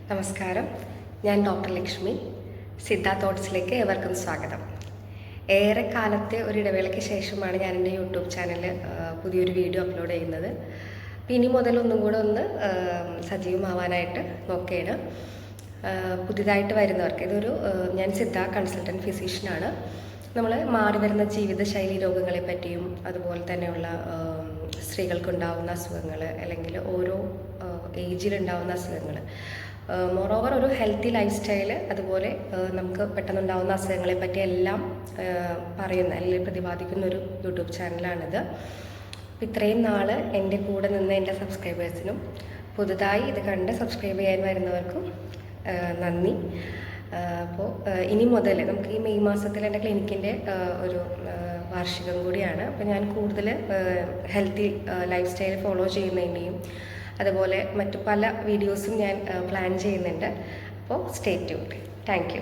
നമസ്കാരം, ഞാൻ ഡോക്ടർ ലക്ഷ്മി. സിദ്ധ തോട്ട്സിലേക്ക് ഏവർക്കും സ്വാഗതം. ഏറെ കാലത്തെ ഒരു ഇടവേളയ്ക്ക് ശേഷമാണ് ഞാൻ എൻ്റെ യൂട്യൂബ് ചാനലിൽ പുതിയൊരു വീഡിയോ അപ്ലോഡ് ചെയ്യുന്നത്. ഇനി മുതൽ ഒന്നും കൂടെ ഒന്ന് സജീവമാവാനായിട്ട് നോക്കുകയാണ്. പുതിയതായിട്ട് വരുന്നവർക്ക് ഞാൻ സിദ്ധ കൺസൾട്ടൻറ്റ് ഫിസിഷ്യനാണ്. നമ്മൾ മാറി വരുന്ന ജീവിതശൈലി രോഗങ്ങളെ പറ്റിയും അതുപോലെ തന്നെയുള്ള സ്ത്രീകൾക്കുണ്ടാവുന്ന അസുഖങ്ങൾ അല്ലെങ്കിൽ ഓരോ ഏജിലുണ്ടാവുന്ന അസുഖങ്ങൾ, മോറോവർ ഒരു ഹെൽത്തി ലൈഫ് സ്റ്റൈല്, അതുപോലെ നമുക്ക് പെട്ടെന്നുണ്ടാകുന്ന അസുഖങ്ങളെ പറ്റി എല്ലാം പറയുന്ന അല്ലെങ്കിൽ പ്രതിപാദിക്കുന്ന ഒരു യൂട്യൂബ് ചാനലാണിത്. ഇത്രയും നാൾ എൻ്റെ കൂടെ നിന്ന് എൻ്റെ സബ്സ്ക്രൈബേഴ്സിനും പുതുതായി ഇത് കണ്ട് സബ്സ്ക്രൈബ് ചെയ്യാൻ വരുന്നവർക്കും നന്ദി. അപ്പോൾ ഇനി മുതൽ നമുക്ക് ഈ മെയ് മാസത്തിൽ എൻ്റെ ക്ലിനിക്കിൻ്റെ ഒരു വാർഷികം കൂടിയാണ്. അപ്പോൾ ഞാൻ കൂടുതൽ ഹെൽത്തി ലൈഫ് സ്റ്റൈൽ ഫോളോ ചെയ്യുന്നതിൻ്റെയും അതുപോലെ മറ്റു പല വീഡിയോസും ഞാൻ പ്ലാൻ ചെയ്യുന്നുണ്ട്. അപ്പോൾ സ്റ്റേ ട്യൂൺഡ്. Thank you.